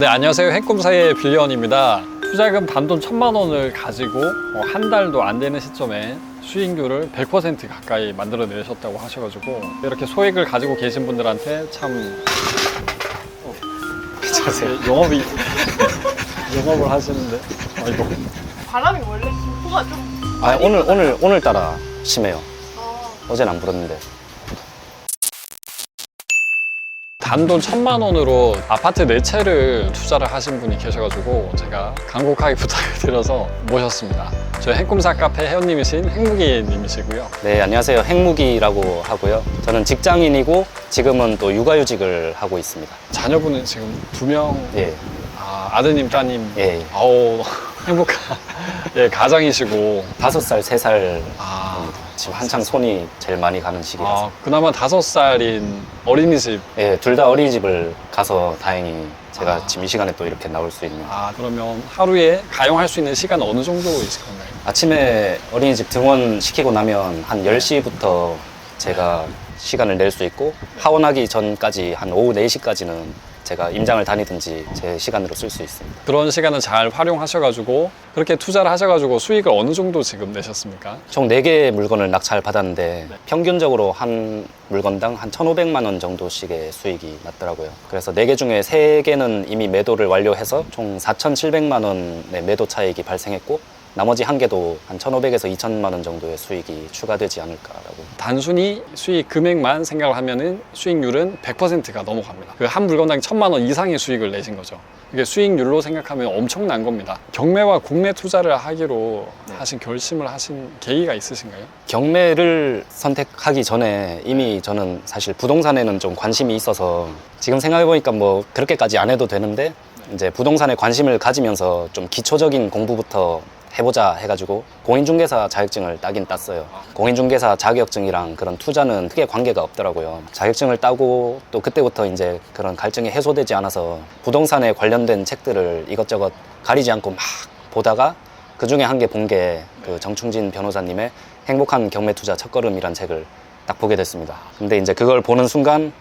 네, 안녕하세요. 행꿈사의 빌리언입니다. 투자금 단돈 1,000만 원을 가지고 한 달도 안 되는 시점에 수익률을 100% 가까이 만들어내셨다고 하셔가지고 이렇게 소액을 가지고 계신 분들한테 참 괜찮으세요? 영업을 하시는데 이거 바람이 원래 김포가 좀 오늘따라 심해요. 어제는 안 불었는데. 단돈 1,000만 원으로 아파트 4채를 투자를 하신 분이 계셔가지고 제가 간곡하게 부탁을 드려서 모셨습니다. 저희 행꿈사 카페 회원님이신 행무기 님이시고요. 네, 안녕하세요. 행무기라고 하고요. 저는 직장인이고 지금은 또 육아휴직을 하고 있습니다. 자녀분은 지금 2명, 예, 아드님, 따님. 예. 아우, 행복한 가장이시고. 5살, 3살 아, 지금 한창 손이 제일 많이 가는 시기라서. 그나마 5살인 어린이집. 예, 둘 다 어린이집을 가서 다행히 제가 지금 이 시간에 또 이렇게 나올 수 있는. 그러면 하루에 가용할 수 있는 시간은 어느 정도이실 건가요? 아침에 어린이집 등원시키고 나면 한 10시부터 제가 시간을 낼 수 있고, 하원하기 전까지 한 오후 4시까지는 제가 임장을 다니든지 제 시간으로 쓸 수 있습니다. 그런 시간을 잘 활용하셔가지고 그렇게 투자를 하셔가지고 수익을 어느 정도 지금 내셨습니까? 총 4개의 물건을 낙찰 받았는데 평균적으로 한 물건당 한 1,500만 원 정도씩의 수익이 났더라고요. 그래서 4개 중에 3개는 이미 매도를 완료해서 총 4,700만 원의 매도 차익이 발생했고, 나머지 1개도 한 1,500에서 2,000만 원 정도의 수익이 추가되지 않을까라고. 단순히 수익 금액만 생각을 하면은 수익률은 100%가 넘어갑니다. 그 한 물건당 1,000만 원 이상의 수익을 내신 거죠. 이게 수익률로 생각하면 엄청난 겁니다. 경매와 국내 투자를 하기로 하신 결심을 하신 계기가 있으신가요? 경매를 선택하기 전에 이미 저는 사실 부동산에는 좀 관심이 있어서, 지금 생각해보니까 뭐 그렇게까지 안 해도 되는데 이제 부동산에 관심을 가지면서 좀 기초적인 공부부터 해보자 해가지고 공인중개사 자격증을 따긴 땄어요. 공인중개사 자격증이랑 그런 투자는 크게 관계가 없더라고요. 자격증을 따고 또 그때부터 이제 그런 갈증이 해소되지 않아서 부동산에 관련된 책들을 이것저것 가리지 않고 막 보다가 그 중에 한 개 본 게 그 정충진 변호사님의 행복한 경매 투자 첫걸음이란 책을 딱 보게 됐습니다. 근데 이제 그걸 보는 순간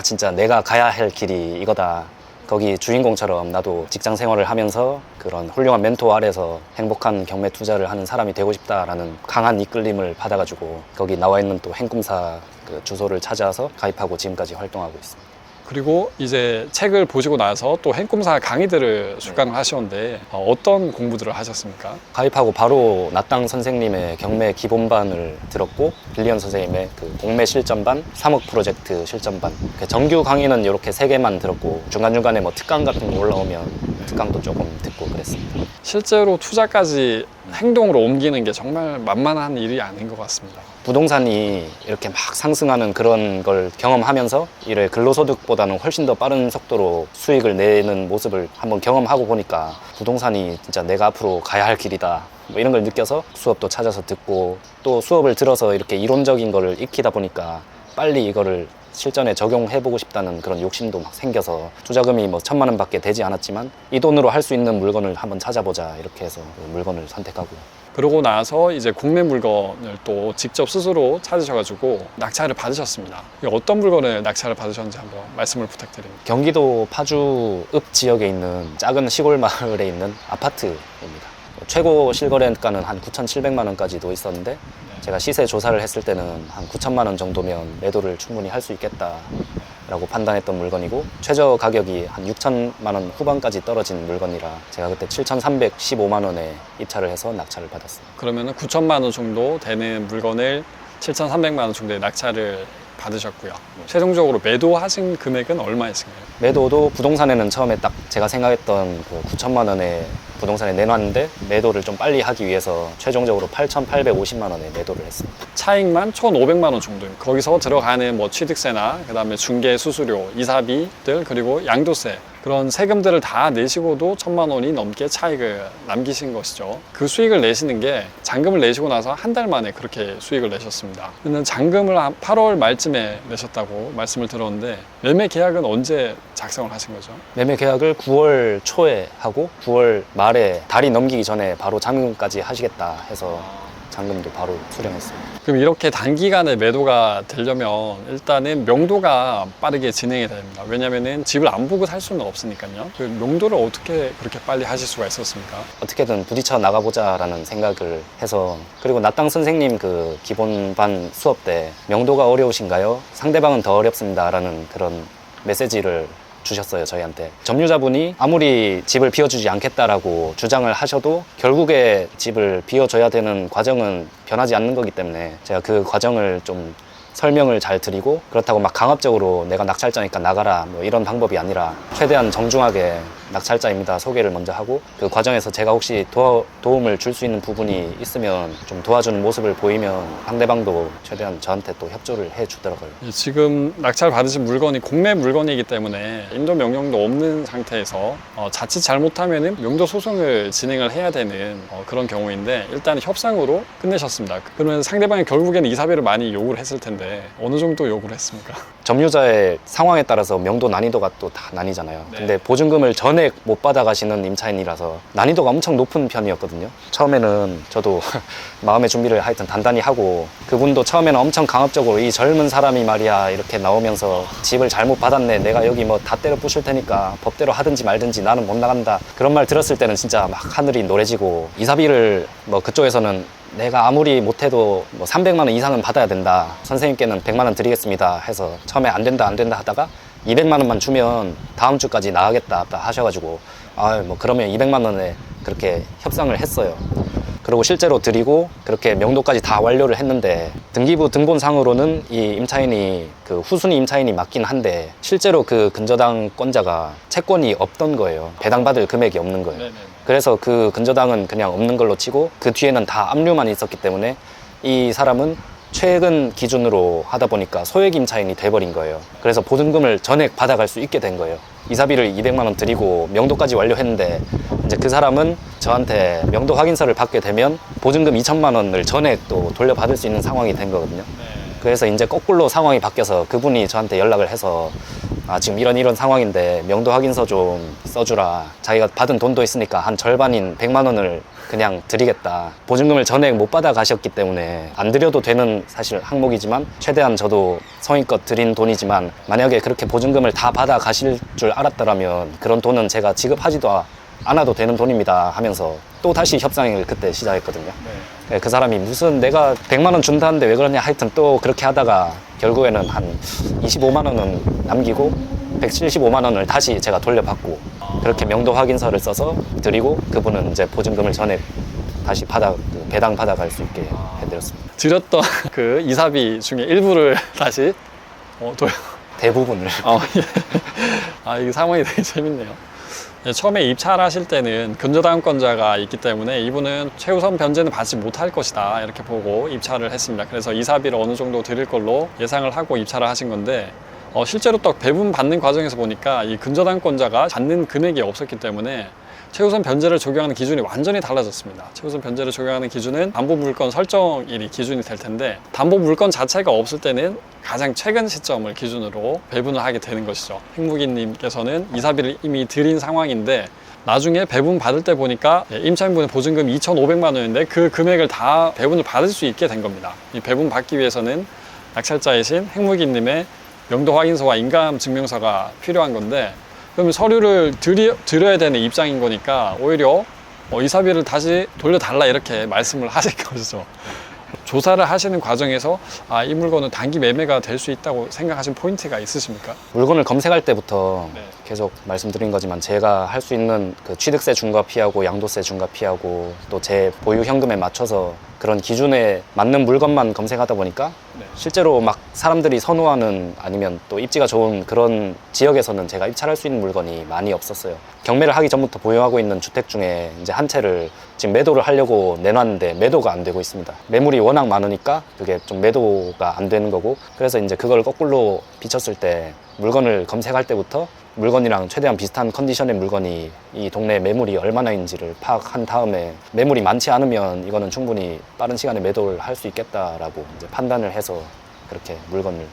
진짜 내가 가야 할 길이 이거다. 거기 주인공처럼 나도 직장 생활을 하면서 그런 훌륭한 멘토 아래서 행복한 경매 투자를 하는 사람이 되고 싶다라는 강한 이끌림을 받아가지고 거기 나와 있는 또 행꿈사 그 주소를 찾아서 가입하고 지금까지 활동하고 있습니다. 그리고 이제 책을 보시고 나서 또 행꿈사 강의들을 수강을 하셨는데 어떤 공부들을 하셨습니까? 가입하고 바로 나땅 선생님의 경매 기본반을 들었고, 빌리언 선생님의 그 공매 실전반, 3억 프로젝트 실전반, 정규 강의는 이렇게 3개만 들었고 중간중간에 뭐 특강 같은 거 올라오면 특강도 조금 듣고 그랬습니다. 실제로 투자까지 행동으로 옮기는 게 정말 만만한 일이 아닌 것 같습니다. 부동산이 이렇게 막 상승하는 그런 걸 경험하면서 이래 근로소득보다는 훨씬 더 빠른 속도로 수익을 내는 모습을 한번 경험하고 보니까 부동산이 진짜 내가 앞으로 가야 할 길이다, 뭐 이런 걸 느껴서 수업도 찾아서 듣고, 또 수업을 들어서 이렇게 이론적인 거를 익히다 보니까 빨리 이거를 실전에 적용해보고 싶다는 그런 욕심도 막 생겨서, 투자금이 뭐 1,000만 원 밖에 되지 않았지만 이 돈으로 할 수 있는 물건을 한번 찾아보자 이렇게 해서 그 물건을 선택하고. 그러고 나서 이제 국내 물건을 또 직접 스스로 찾으셔가지고 낙찰을 받으셨습니다. 어떤 물건을 낙찰을 받으셨는지 한번 말씀을 부탁드립니다. 경기도 파주읍 지역에 있는 작은 시골 마을에 있는 아파트입니다. 최고 실거래가는 한 9,700만 원까지도 있었는데 제가 시세 조사를 했을 때는 한 9천만 원 정도면 매도를 충분히 할 수 있겠다라고 판단했던 물건이고, 최저 가격이 한 6천만 원 후반까지 떨어진 물건이라 제가 그때 7,315만 원에 입찰을 해서 낙찰을 받았습니다. 그러면 9천만 원 정도 되는 물건을 7,300만 원 정도의 낙찰을 받으셨고요. 최종적으로 매도하신 금액은 얼마이신가요? 매도도 부동산에는 처음에 딱 제가 생각했던 그 9천만 원에 부동산에 내놨는데 매도를 좀 빨리 하기 위해서 최종적으로 8,850만 원에 매도를 했습니다. 차익만 1,500만 원 정도입니다. 거기서 들어가는 뭐 취득세나 그다음에 중개 수수료, 이사비들, 그리고 양도세, 그런 세금들을 다 내시고도 1,000만 원이 넘게 차익을 남기신 것이죠. 그 수익을 내시는 게 잔금을 내시고 나서 한 달 만에 그렇게 수익을 내셨습니다. 근데 잔금을 한 8월 말쯤에 내셨다고 말씀을 들었는데 매매 계약은 언제 작성을 하신 거죠? 매매 계약을 9월 초에 하고 9월 말에 달이 넘기기 전에 바로 잔금까지 하시겠다 해서 잔금도 바로 수령했습니다. 그럼 이렇게 단기간에 매도가 되려면 일단은 명도가 빠르게 진행이 됩니다. 왜냐면은 집을 안 보고 살 수는 없으니까요. 그 명도를 어떻게 그렇게 빨리 하실 수가 있었습니까? 어떻게든 부딪혀 나가보자라는 생각을 해서, 그리고 나땅 선생님 그 기본반 수업 때 명도가 어려우신가요? 상대방은 더 어렵습니다라는 그런 메시지를 주셨어요, 저희한테. 점유자분이 아무리 집을 비워주지 않겠다라고 주장을 하셔도 결국에 집을 비워줘야 되는 과정은 변하지 않는 거기 때문에 제가 그 과정을 좀 설명을 잘 드리고, 그렇다고 막 강압적으로 내가 낙찰자니까 나가라 뭐 이런 방법이 아니라 최대한 정중하게 낙찰자입니다 소개를 먼저 하고, 그 과정에서 제가 혹시 도움을 줄 수 있는 부분이 있으면 좀 도와주는 모습을 보이면 상대방도 최대한 저한테 또 협조를 해주더라고요. 지금 낙찰 받으신 물건이 공매 물건이기 때문에 인도 명령도 없는 상태에서 자칫 잘못하면은 명도 소송을 진행을 해야 되는 그런 경우인데, 일단 협상으로 끝내셨습니다. 그러면 상대방이 결국에는 이사비를 많이 요구를 했을 텐데 어느 정도 요구를 했습니까? 점유자의 상황에 따라서 명도 난이도가 또 다 나뉘잖아요. 네. 근데 보증금을 전액 못 받아가시는 임차인이라서 난이도가 엄청 높은 편이었거든요. 처음에는 저도 마음의 준비를 하여튼 단단히 하고, 그분도 처음에는 엄청 강압적으로 이 젊은 사람이 말이야 이렇게 나오면서 집을 잘못 받았네, 내가 여기 뭐 다 때려 부실 테니까 법대로 하든지 말든지 나는 못 나간다, 그런 말 들었을 때는 진짜 막 하늘이 노래지고, 이사비를 뭐 그쪽에서는 내가 아무리 못해도 뭐 300만 원 이상은 받아야 된다, 선생님께는 100만 원 드리겠습니다 해서 처음에 안 된다 하다가 200만 원만 주면 다음 주까지 나가겠다 하셔가지고, 뭐 그러면 200만 원에 그렇게 협상을 했어요. 그리고 실제로 드리고 그렇게 명도까지 다 완료를 했는데, 등기부 등본상으로는 이 임차인이 그 후순위 임차인이 맞긴 한데 실제로 그 근저당권자가 채권이 없던 거예요. 배당받을 금액이 없는 거예요. 네네. 그래서 그 근저당은 그냥 없는 걸로 치고, 그 뒤에는 다 압류만 있었기 때문에 이 사람은 최근 기준으로 하다 보니까 소액 임차인이 돼버린 거예요. 그래서 보증금을 전액 받아갈 수 있게 된 거예요. 이사비를 200만 원 드리고 명도까지 완료했는데, 이제 그 사람은 저한테 명도 확인서를 받게 되면 보증금 2천만 원을 전액 또 돌려받을 수 있는 상황이 된 거거든요. 그래서 이제 거꾸로 상황이 바뀌어서 그분이 저한테 연락을 해서, 지금 이런 상황인데 명도 확인서 좀 써주라, 자기가 받은 돈도 있으니까 한 절반인 100만 원을 그냥 드리겠다, 보증금을 전액 못 받아 가셨기 때문에 안 드려도 되는 사실 항목이지만 최대한 저도 성의껏 드린 돈이지만, 만약에 그렇게 보증금을 다 받아 가실 줄 알았더라면 그런 돈은 제가 지급하지도 않아도 되는 돈입니다 하면서 또 다시 협상을 그때 시작했거든요. 그 사람이 무슨 내가 100만 원 준다는데 왜 그러냐, 하여튼 또 그렇게 하다가 결국에는 한 25만 원은 남기고 175만 원을 다시 제가 돌려받고, 그렇게 명도 확인서를 써서 드리고, 그분은 이제 보증금을 전액 다시 배당 받아갈 수 있게 해드렸습니다. 드렸던 그 이사비 중에 일부를 다시 대부분을. 예. 이 상황이 되게 재밌네요. 처음에 입찰하실 때는 근저당권자가 있기 때문에 이분은 최우선 변제는 받지 못할 것이다 이렇게 보고 입찰을 했습니다. 그래서 이사비를 어느 정도 드릴 걸로 예상을 하고 입찰을 하신 건데, 실제로 또 배분 받는 과정에서 보니까 이 근저당권자가 받는 금액이 없었기 때문에 최우선 변제를 적용하는 기준이 완전히 달라졌습니다. 최우선 변제를 적용하는 기준은 담보물건 설정일이 기준이 될 텐데, 담보물건 자체가 없을 때는 가장 최근 시점을 기준으로 배분을 하게 되는 것이죠. 핵무기님께서는 이사비를 이미 드린 상황인데 나중에 배분 받을 때 보니까 임차인분의 보증금 2,500만 원인데 그 금액을 다 배분을 받을 수 있게 된 겁니다. 이 배분 받기 위해서는 낙찰자이신 핵무기님의 명도 확인서와 인감 증명서가 필요한 건데, 그러면 서류를 드려야 되는 입장인 거니까 오히려 이사비를 다시 돌려달라 이렇게 말씀을 하실 것이죠. 조사를 하시는 과정에서 이 물건은 단기 매매가 될 수 있다고 생각하신 포인트가 있으십니까? 물건을 검색할 때부터 네. 계속 말씀드린 거지만, 제가 할 수 있는 그 취득세 중과 피하고 양도세 중과 피하고 또 제 보유 현금에 맞춰서 그런 기준에 맞는 물건만 검색하다 보니까 네. 실제로 막 사람들이 선호하는, 아니면 또 입지가 좋은 그런 지역에서는 제가 입찰할 수 있는 물건이 많이 없었어요. 경매를 하기 전부터 보유하고 있는 주택 중에 이제 한 채를 지금 매도를 하려고 내놨는데 매도가 안 되고 있습니다. 매물이 워낙 많으니까 그게 좀 매도가 안 되는 거고, 그래서 이제 그걸 거꾸로 비쳤을 때 물건을 검색할 때부터 물건이랑 최대한 비슷한 컨디션의 물건이 이 동네 매물이 얼마나인지를 파악한 다음에, 매물이 많지 않으면 이거는 충분히 빠른 시간에 매도를 할 수 있겠다라고 이제 판단을 해서 그렇게 물건을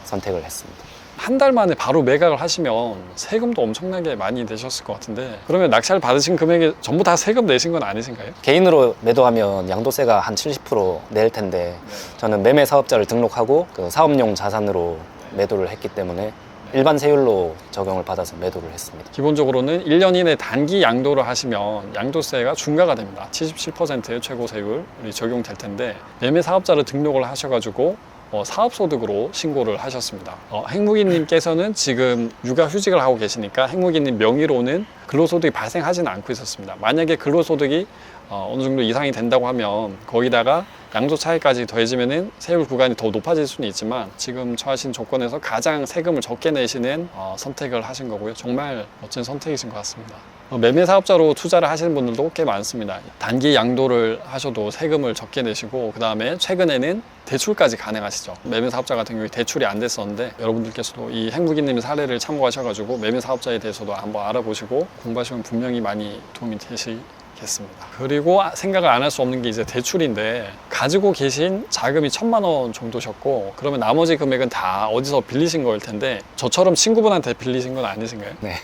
선택을 했습니다. 한 달 만에 바로 매각을 하시면 세금도 엄청나게 많이 내셨을 것 같은데, 그러면 낙찰 받으신 금액이 전부 다 세금 내신 건 아니신가요? 개인으로 매도하면 양도세가 한 70%낼 텐데 저는 매매 사업자를 등록하고 그 사업용 자산으로 매도를 했기 때문에 일반 세율로 적용을 받아서 매도를 했습니다. 기본적으로는 1년 이내 단기 양도를 하시면 양도세가 중과가 됩니다. 77%의 최고 세율이 적용될 텐데, 매매 사업자를 등록을 하셔가지고 사업소득으로 신고를 하셨습니다. 행무기님께서는 지금 육아휴직을 하고 계시니까 행무기님 명의로는 근로소득이 발생하지는 않고 있었습니다. 만약에 근로소득이 어느 정도 이상이 된다고 하면 거기다가 양도 차익까지 더해지면은 세율 구간이 더 높아질 수는 있지만, 지금 처하신 조건에서 가장 세금을 적게 내시는 선택을 하신 거고요. 정말 멋진 선택이신 것 같습니다. 매매 사업자로 투자를 하시는 분들도 꽤 많습니다. 단기 양도를 하셔도 세금을 적게 내시고, 그 다음에 최근에는 대출까지 가능하시죠. 매매 사업자 같은 경우에 대출이 안 됐었는데, 여러분들께서도 이 행무기님 사례를 참고하셔가지고 매매 사업자에 대해서도 한번 알아보시고 공부하시면 분명히 많이 도움이 되시겠습니다. 그리고 생각을 안 할 수 없는 게 이제 대출인데, 가지고 계신 자금이 1,000만 원 정도셨고, 그러면 나머지 금액은 다 어디서 빌리신 거일 텐데, 저처럼 친구분한테 빌리신 건 아니신가요? 네,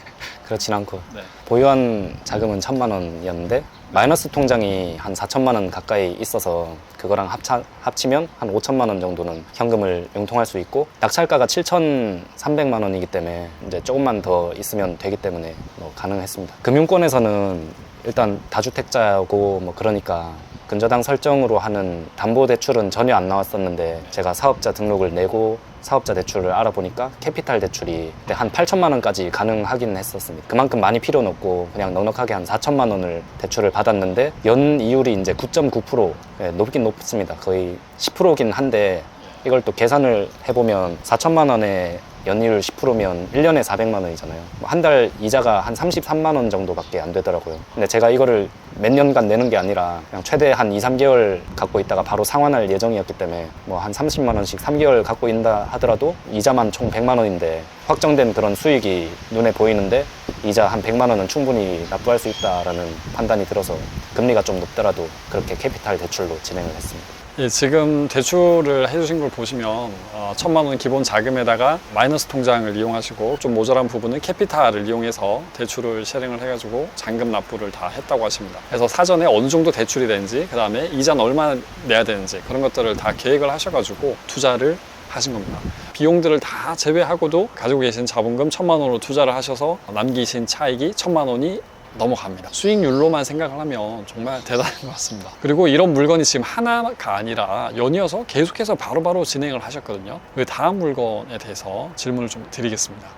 그렇진 않고 네. 보유한 자금은 1,000만 원이었는데 마이너스 통장이 한 4천만 원 가까이 있어서 그거랑 합치면 한 5천만 원 정도는 현금을 융통할 수 있고, 낙찰가가 7,300만 원이기 때문에 이제 조금만 더 있으면 되기 때문에 가능했습니다. 금융권에서는 일단 다주택자고 그러니까 근저당 설정으로 하는 담보대출은 전혀 안 나왔었는데, 제가 사업자 등록을 내고 사업자 대출을 알아보니까 캐피탈 대출이 그때 한 8천만 원까지 가능하긴 했었습니다. 그만큼 많이 필요는 없고 그냥 넉넉하게 한 4천만 원을 대출을 받았는데, 연 이율이 이제 9.9%, 높긴 높습니다. 거의 10%긴 한데, 이걸 또 계산을 해보면 4천만 원에 연이율 10%면 1년에 400만 원이잖아요. 한 달 이자가 한 33만 원 정도밖에 안 되더라고요. 근데 제가 이거를 몇 년간 내는 게 아니라 그냥 최대 한 2, 3개월 갖고 있다가 바로 상환할 예정이었기 때문에 한 30만 원씩 3개월 갖고 있다 하더라도 이자만 총 100만 원인데, 확정된 그런 수익이 눈에 보이는데 이자 한 100만 원은 충분히 납부할 수 있다라는 판단이 들어서 금리가 좀 높더라도 그렇게 캐피탈 대출로 진행을 했습니다. 예, 지금 대출을 해주신 걸 보시면 1,000만 원 기본 자금에다가 마이너스 통장을 이용하시고, 좀 모자란 부분은 캐피탈을 이용해서 대출을 실행을 해가지고 잔금 납부를 다 했다고 하십니다. 그래서 사전에 어느 정도 대출이 되는지, 그 다음에 이자는 얼마나 내야 되는지, 그런 것들을 다 계획을 하셔가지고 투자를 하신 겁니다. 비용들을 다 제외하고도 가지고 계신 자본금 1,000만 원으로 투자를 하셔서 남기신 차익이 1,000만 원이 넘어갑니다. 수익률로만 생각을 하면 정말 대단한 것 같습니다. 그리고 이런 물건이 지금 하나가 아니라 연이어서 계속해서 바로바로 진행을 하셨거든요. 그 다음 물건에 대해서 질문을 좀 드리겠습니다.